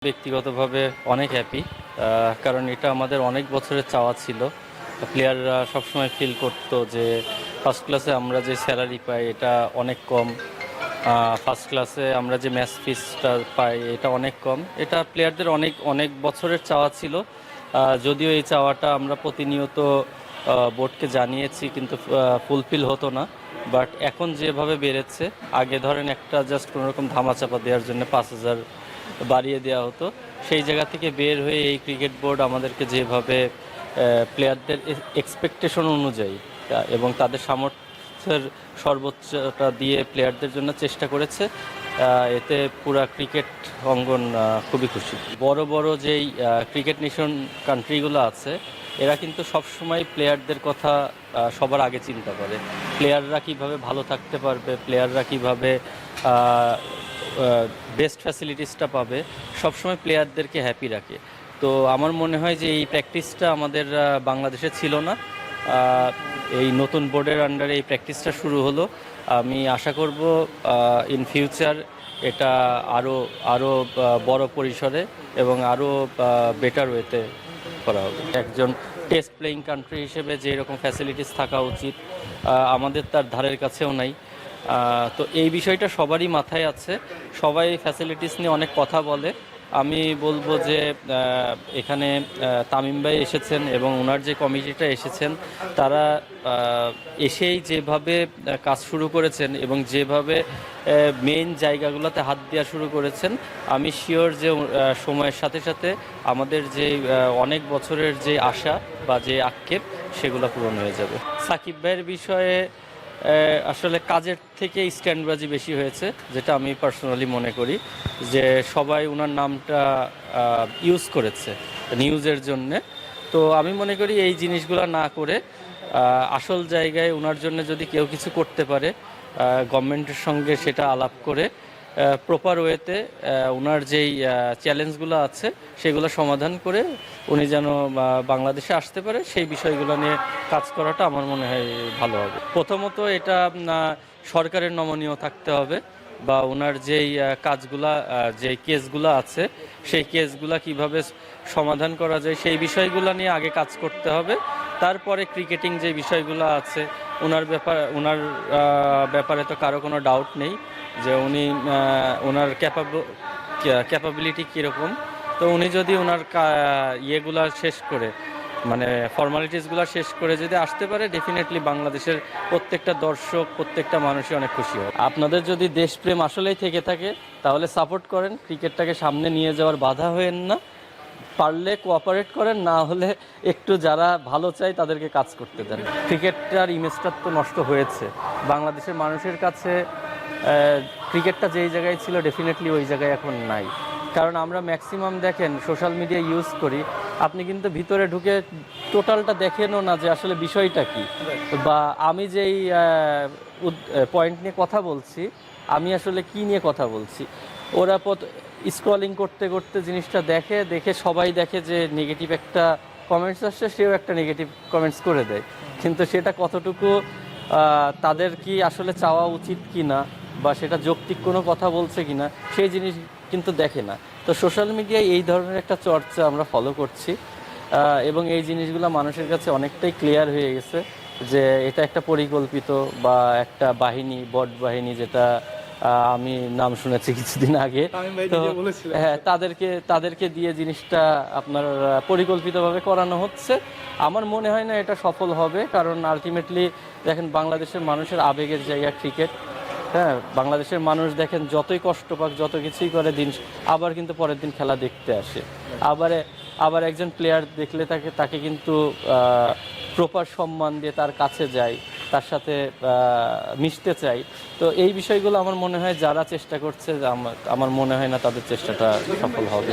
ব্যক্তিগতভাবে অনেক হ্যাপি, কারণ এটা আমাদের অনেক বছরের চাওয়া ছিল। প্লেয়াররা সবসময় ফিল করতো যে ফার্স্ট ক্লাসে আমরা যে স্যালারি পাই এটা অনেক কম, ফার্স্ট ক্লাসে আমরা যে ম্যাচ ফিসটা পাই এটা অনেক কম। এটা প্লেয়ারদের অনেক অনেক বছরের চাওয়া ছিল। যদিও এই চাওয়াটা আমরা প্রতিনিয়ত বোর্ডকে জানিয়েছি, কিন্তু ফুলফিল হতো না। বাট এখন যেভাবে বেড়েছে, আগে ধরেন একটা জাস্ট কোনোরকম ধামাচাপা দেওয়ার জন্য 5,000 বাড়িয়ে দেওয়া হতো, সেই জায়গা থেকে বের হয়ে এই ক্রিকেট বোর্ড আমাদেরকে যেভাবে প্লেয়ারদের এক্সপেকটেশন অনুযায়ী এবং তাদের সামর্থ্যের সর্বোচ্চটা দিয়ে প্লেয়ারদের জন্য চেষ্টা করেছে, এতে পুরা ক্রিকেট অঙ্গন খুবই খুশি। বড় বড় যেই ক্রিকেট নেশন কান্ট্রিগুলো আছে, এরা কিন্তু সবসময় প্লেয়ারদের কথা সবার আগে চিন্তা করে। প্লেয়াররা কিভাবে ভালো থাকতে পারবে, প্লেয়াররা কিভাবে বেস্ট ফ্যাসিলিটিসটা পাবে, সবসময় প্লেয়ারদেরকে হ্যাপি রাখে। তো আমার মনে হয় যে এই প্র্যাকটিসটা আমাদের বাংলাদেশে ছিল না। এই নতুন বোর্ডের আন্ডারে এই প্র্যাকটিসটা শুরু হলো। আমি আশা করব ইন ফিউচার এটা আরও আরও বড় পরিসরে এবং আরও বেটার ওয়েতে করা হবে। একজন টেস্ট প্লেয়িং কান্ট্রি হিসেবে যে রকম ফ্যাসিলিটিস থাকা উচিত, আমাদের তার ধারের কাছেও নাই। তো এই বিষয়টা সবারই মাথায় আছে, সবাই ফ্যাসিলিটিস নিয়ে অনেক কথা বলে। আমি বলবো যে এখানে তামিম ভাই এসেছেন এবং ওনার যে কমিটিটা এসেছেন, তারা এসেই যেভাবে কাজ শুরু করেছেন এবং যেভাবে মেইন জায়গাগুলোতে হাত দেওয়া শুরু করেছেন, আমি শিওর যে সময়ের সাথে সাথে আমাদের যে অনেক বছরের যে আশা বা যে আক্ষেপ, সেগুলো পূরণ হয়ে যাবে। সাকিব ভাইয়ের বিষয়ে আসলে কাজের থেকে স্ট্যান্ডবাজি বেশি হয়েছে, যেটা আমি পার্সোনালি মনে করি। যে সবাই ওনার নামটা ইউজ করেছে নিউজের জন্যে। তো আমি মনে করি এই জিনিসগুলো না করে আসল জায়গায় ওনার জন্য যদি কেউ কিছু করতে পারে, গভর্নমেন্টের সঙ্গে সেটা আলাপ করে প্রপার ওয়েতে ওনার যেই চ্যালেঞ্জগুলো আছে সেগুলো সমাধান করে উনি যেন বাংলাদেশে আসতে পারে, সেই বিষয়গুলো নিয়ে কাজ করাটা আমার মনে হয় ভালো হবে। প্রথমত এটা সরকারের নমনীয় থাকতে হবে, বা ওনার যেই কাজগুলা যেই কেসগুলো আছে সেই কেসগুলা কিভাবে সমাধান করা যায় সেই বিষয়গুলো নিয়ে আগে কাজ করতে হবে। তারপরে ক্রিকেটিং যে বিষয়গুলো আছে ওনার ব্যাপারে তো কারো কোনো ডাউট নেই যে উনি ওনার ক্যাপাবিলিটি কীরকম। তো উনি যদি ওনার ইয়েগুলা শেষ করে, মানে ফর্মালিটিসগুলো শেষ করে যদি আসতে পারে, ডেফিনেটলি বাংলাদেশের প্রত্যেকটা দর্শক, প্রত্যেকটা মানুষই অনেক খুশি হবে। আপনাদের যদি দেশপ্রেম আসলেই থেকে থাকে তাহলে সাপোর্ট করেন, ক্রিকেটটাকে সামনে নিয়ে যাওয়ার বাধা হয়েন না। পারলে কোঅপারেট করেন, না হলে একটু যারা ভালো চায় তাদেরকে কাজ করতে দেন। ক্রিকেটটার ইমেজটা তো নষ্ট হয়েছে বাংলাদেশের মানুষের কাছে। ক্রিকেটটা যেই জায়গায় ছিল ডেফিনেটলি ওই জায়গায় এখন নাই। কারণ আমরা ম্যাক্সিমাম দেখেন সোশ্যাল মিডিয়া ইউজ করি, আপনি কিন্তু ভিতরে ঢুকে টোটালটা দেখেনও না যে আসলে বিষয়টা কি, বা আমি যেই পয়েন্ট নিয়ে কথা বলছি আমি আসলে কি নিয়ে কথা বলছি। ওরা স্ক্রলিং করতে করতে জিনিসটা দেখে সবাই দেখে যে নেগেটিভ একটা কমেন্টস আসছে, সেও একটা নেগেটিভ কমেন্টস করে দেয়। কিন্তু সেটা কতটুকু তাদের কি আসলে চাওয়া উচিত কি না, বা সেটা যৌক্তিক কোনো কথা বলছে কি না, সেই জিনিস কিন্তু দেখে না। তো সোশ্যাল মিডিয়ায় এই ধরনের একটা চর্চা আমরা ফলো করছি, এবং এই জিনিসগুলো মানুষের কাছে অনেকটাই ক্লিয়ার হয়ে গেছে যে এটা একটা পরিকল্পিত বা একটা বাহিনী, বট বাহিনী, যেটা আমি নাম শুনেছি কিছুদিন আগে। তো হ্যাঁ, তাদেরকে দিয়ে জিনিসটা আপনার পরিকল্পিতভাবে করানো হচ্ছে। আমার মনে হয় না এটা সফল হবে, কারণ আলটিমেটলি দেখেন বাংলাদেশের মানুষের আবেগের জায়গা ক্রিকেট। হ্যাঁ, বাংলাদেশের মানুষ দেখেন যতই কষ্ট পাক, যত কিছুই করে, দিন আবার কিন্তু পরের দিন খেলা দেখতে আসে। আবার একজন প্লেয়ার দেখলে তাকে কিন্তু প্রপার সম্মান দিয়ে তার কাছে যায়, তার সাথে মিশতে চাই। তো এই বিষয়গুলো আমার মনে হয় যারা চেষ্টা করছে, আমার মনে হয় না তাদের চেষ্টাটা সফল হবে।